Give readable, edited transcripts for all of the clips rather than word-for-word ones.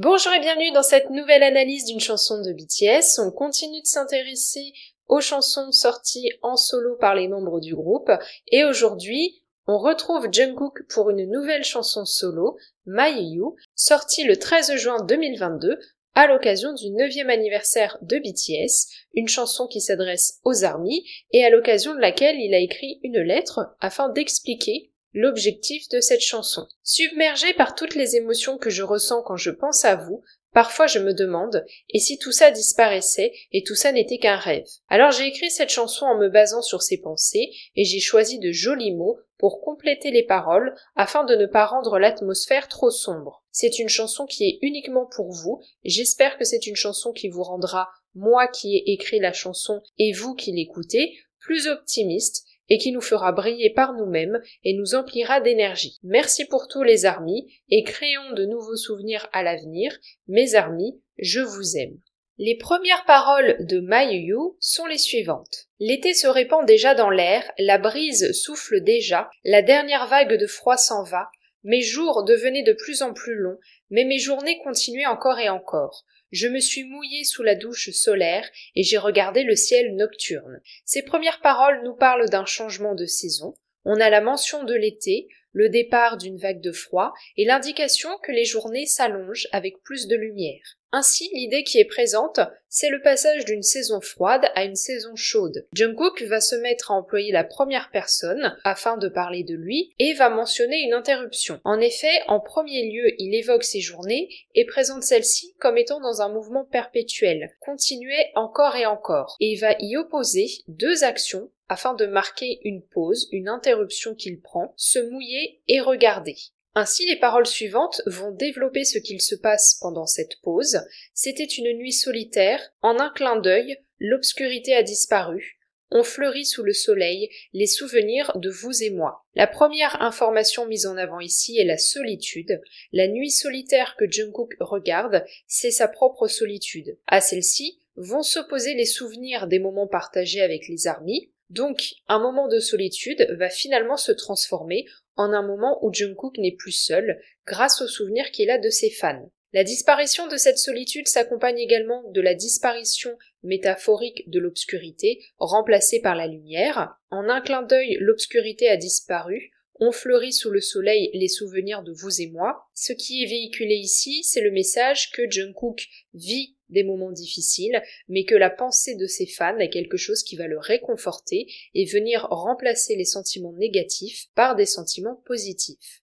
Bonjour et bienvenue dans cette nouvelle analyse d'une chanson de BTS. On continue de s'intéresser aux chansons sorties en solo par les membres du groupe et aujourd'hui, on retrouve Jungkook pour une nouvelle chanson solo, My You, sortie le 13 juin 2022 à l'occasion du 9e anniversaire de BTS, une chanson qui s'adresse aux ARMY et à l'occasion de laquelle il a écrit une lettre afin d'expliquer l'objectif de cette chanson. Submergée par toutes les émotions que je ressens quand je pense à vous, parfois je me demande, et si tout ça disparaissait et tout ça n'était qu'un rêve? Alors j'ai écrit cette chanson en me basant sur ces pensées et j'ai choisi de jolis mots pour compléter les paroles afin de ne pas rendre l'atmosphère trop sombre. C'est une chanson qui est uniquement pour vous, j'espère que c'est une chanson qui vous rendra, moi qui ai écrit la chanson et vous qui l'écoutez, plus optimiste et qui nous fera briller par nous-mêmes et nous emplira d'énergie. Merci pour tous les ARMY et créons de nouveaux souvenirs à l'avenir. Mes ARMY, je vous aime. Les premières paroles de My You sont les suivantes. L'été se répand déjà dans l'air, la brise souffle déjà, la dernière vague de froid s'en va, mes jours devenaient de plus en plus longs, mais mes journées continuaient encore et encore. Je me suis mouillée sous la douche solaire et j'ai regardé le ciel nocturne. Ces premières paroles nous parlent d'un changement de saison. On a la mention de l'été, le départ d'une vague de froid et l'indication que les journées s'allongent avec plus de lumière. Ainsi, l'idée qui est présente, c'est le passage d'une saison froide à une saison chaude. Jungkook va se mettre à employer la première personne afin de parler de lui et va mentionner une interruption. En effet, en premier lieu, il évoque ses journées et présente celle-ci comme étant dans un mouvement perpétuel, continué encore et encore, et il va y opposer deux actions afin de marquer une pause, une interruption qu'il prend, se mouiller et regarder. Ainsi, les paroles suivantes vont développer ce qu'il se passe pendant cette pause. C'était une nuit solitaire, en un clin d'œil, l'obscurité a disparu. On fleurit sous le soleil les souvenirs de vous et moi. La première information mise en avant ici est la solitude. La nuit solitaire que Jungkook regarde, c'est sa propre solitude. À celle-ci vont s'opposer les souvenirs des moments partagés avec les ARMY. Donc, un moment de solitude va finalement se transformer en un moment où Jungkook n'est plus seul, grâce aux souvenirs qu'il a de ses fans. La disparition de cette solitude s'accompagne également de la disparition métaphorique de l'obscurité, remplacée par la lumière. En un clin d'œil, l'obscurité a disparu. On fleurit sous le soleil les souvenirs de vous et moi. Ce qui est véhiculé ici, c'est le message que Jungkook vit des moments difficiles, mais que la pensée de ses fans est quelque chose qui va le réconforter et venir remplacer les sentiments négatifs par des sentiments positifs.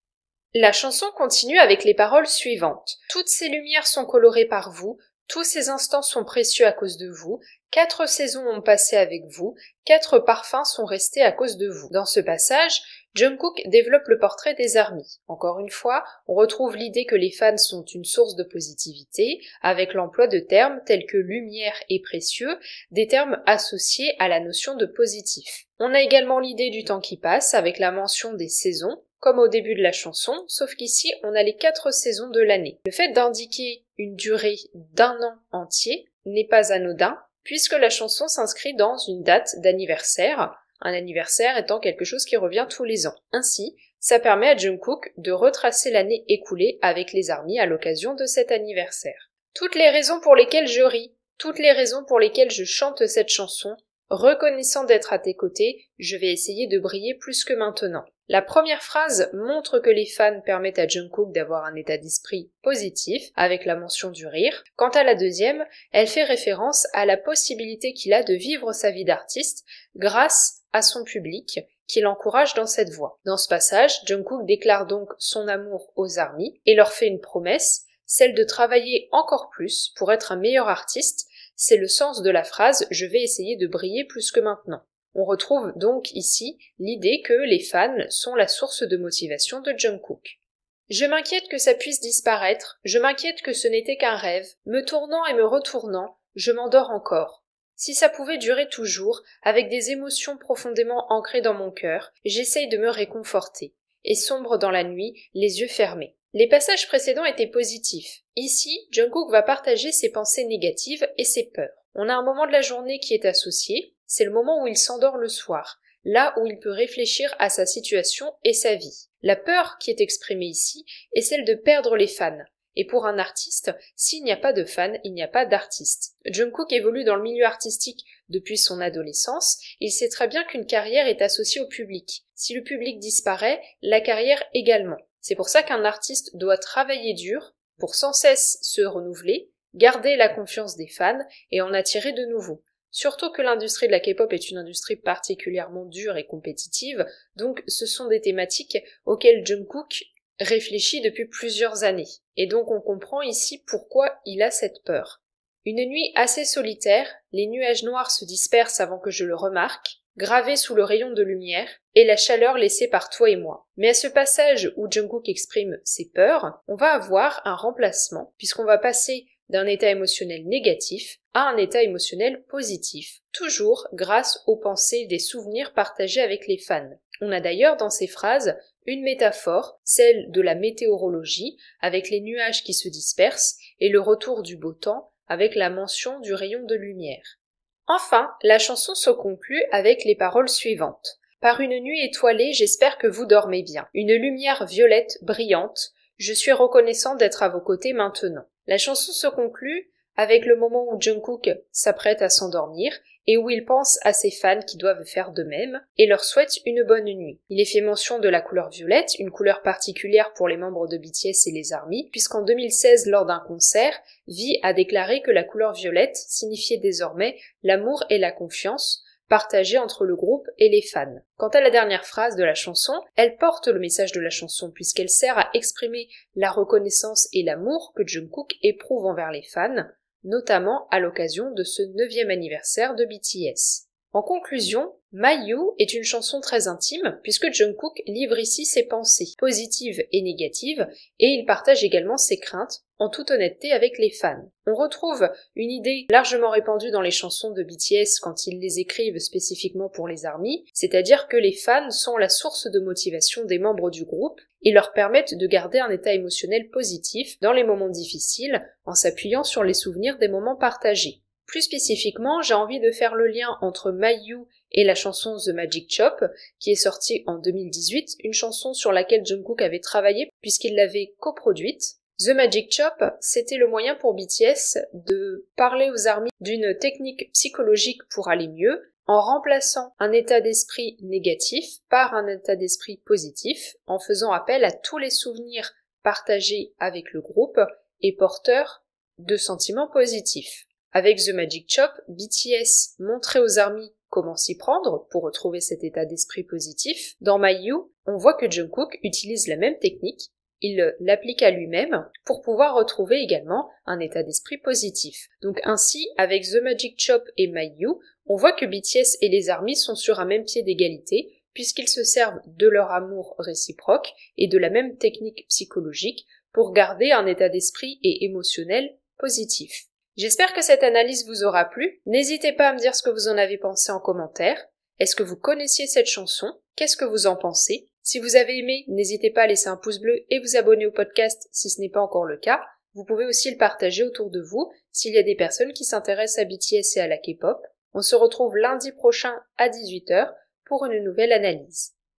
La chanson continue avec les paroles suivantes. Toutes ces lumières sont colorées par vous, tous ces instants sont précieux à cause de vous, 4 saisons ont passé avec vous, 4 parfums sont restés à cause de vous. Dans ce passage, Jungkook développe le portrait des ARMY. Encore une fois, on retrouve l'idée que les fans sont une source de positivité, avec l'emploi de termes tels que lumière et précieux, des termes associés à la notion de positif. On a également l'idée du temps qui passe, avec la mention des saisons, comme au début de la chanson, sauf qu'ici on a les 4 saisons de l'année. Le fait d'indiquer une durée d'1 an entier n'est pas anodin, puisque la chanson s'inscrit dans une date d'anniversaire, un anniversaire étant quelque chose qui revient tous les ans. Ainsi, ça permet à Jungkook de retracer l'année écoulée avec les ARMY à l'occasion de cet anniversaire. Toutes les raisons pour lesquelles je ris, toutes les raisons pour lesquelles je chante cette chanson, reconnaissant d'être à tes côtés, je vais essayer de briller plus que maintenant. La première phrase montre que les fans permettent à Jungkook d'avoir un état d'esprit positif, avec la mention du rire. Quant à la deuxième, elle fait référence à la possibilité qu'il a de vivre sa vie d'artiste grâce à son public, qui l'encourage dans cette voie. Dans ce passage, Jungkook déclare donc son amour aux ARMY et leur fait une promesse, celle de travailler encore plus pour être un meilleur artiste. C'est le sens de la phrase « je vais essayer de briller plus que maintenant ». On retrouve donc ici l'idée que les fans sont la source de motivation de Jungkook. Je m'inquiète que ça puisse disparaître, je m'inquiète que ce n'était qu'un rêve, me tournant et me retournant, je m'endors encore. Si ça pouvait durer toujours, avec des émotions profondément ancrées dans mon cœur, j'essaye de me réconforter, et sombre dans la nuit, les yeux fermés. Les passages précédents étaient positifs. Ici, Jungkook va partager ses pensées négatives et ses peurs. On a un moment de la journée qui est associé, c'est le moment où il s'endort le soir, là où il peut réfléchir à sa situation et sa vie. La peur qui est exprimée ici est celle de perdre les fans, Et pour un artiste, s'il n'y a pas de fans, il n'y a pas d'artiste. Jungkook évolue dans le milieu artistique depuis son adolescence, et il sait très bien qu'une carrière est associée au public. Si le public disparaît, la carrière également. C'est pour ça qu'un artiste doit travailler dur pour sans cesse se renouveler, garder la confiance des fans et en attirer de nouveaux. Surtout que l'industrie de la K-pop est une industrie particulièrement dure et compétitive, donc ce sont des thématiques auxquelles Jungkook réfléchit depuis plusieurs années. Et donc on comprend ici pourquoi il a cette peur. Une nuit assez solitaire, les nuages noirs se dispersent avant que je le remarque, gravés sous le rayon de lumière, et la chaleur laissée par toi et moi. Mais à ce passage où Jungkook exprime ses peurs, on va avoir un remplacement, puisqu'on va passer d'un état émotionnel négatif à un état émotionnel positif, toujours grâce aux pensées des souvenirs partagés avec les fans. On a d'ailleurs dans ces phrases une métaphore, celle de la météorologie, avec les nuages qui se dispersent, et le retour du beau temps, avec la mention du rayon de lumière. Enfin, la chanson se conclut avec les paroles suivantes. Par une nuit étoilée, j'espère que vous dormez bien. Une lumière violette brillante, je suis reconnaissant d'être à vos côtés maintenant. La chanson se conclut avec le moment où Jungkook s'apprête à s'endormir et où il pense à ses fans qui doivent faire de même et leur souhaite une bonne nuit. Il est fait mention de la couleur violette, une couleur particulière pour les membres de BTS et les ARMY, puisqu'en 2016, lors d'un concert, V a déclaré que la couleur violette signifiait désormais l'amour et la confiance, partagée entre le groupe et les fans. Quant à la dernière phrase de la chanson, elle porte le message de la chanson puisqu'elle sert à exprimer la reconnaissance et l'amour que Jungkook éprouve envers les fans, notamment à l'occasion de ce 9e anniversaire de BTS. En conclusion, My You est une chanson très intime puisque Jungkook livre ici ses pensées positives et négatives et il partage également ses craintes en toute honnêteté avec les fans. On retrouve une idée largement répandue dans les chansons de BTS quand ils les écrivent spécifiquement pour les ARMY, c'est-à-dire que les fans sont la source de motivation des membres du groupe et leur permettent de garder un état émotionnel positif dans les moments difficiles en s'appuyant sur les souvenirs des moments partagés. Plus spécifiquement, j'ai envie de faire le lien entre My You et la chanson The Magic Chop, qui est sortie en 2018, une chanson sur laquelle Jungkook avait travaillé puisqu'il l'avait coproduite. The Magic Chop, c'était le moyen pour BTS de parler aux ARMY d'une technique psychologique pour aller mieux, en remplaçant un état d'esprit négatif par un état d'esprit positif, en faisant appel à tous les souvenirs partagés avec le groupe et porteurs de sentiments positifs. Avec The Magic Chop, BTS montrait aux ARMY comment s'y prendre pour retrouver cet état d'esprit positif. Dans My You, on voit que Jungkook utilise la même technique, il l'applique à lui-même pour pouvoir retrouver également un état d'esprit positif. Donc ainsi, avec The Magic Chop et My You, on voit que BTS et les ARMY sont sur un même pied d'égalité puisqu'ils se servent de leur amour réciproque et de la même technique psychologique pour garder un état d'esprit et émotionnel positif. J'espère que cette analyse vous aura plu. N'hésitez pas à me dire ce que vous en avez pensé en commentaire. Est-ce que vous connaissiez cette chanson? Qu'est-ce que vous en pensez? Si vous avez aimé, n'hésitez pas à laisser un pouce bleu et vous abonner au podcast si ce n'est pas encore le cas. Vous pouvez aussi le partager autour de vous s'il y a des personnes qui s'intéressent à BTS et à la K-pop. On se retrouve lundi prochain à 18h pour une nouvelle analyse.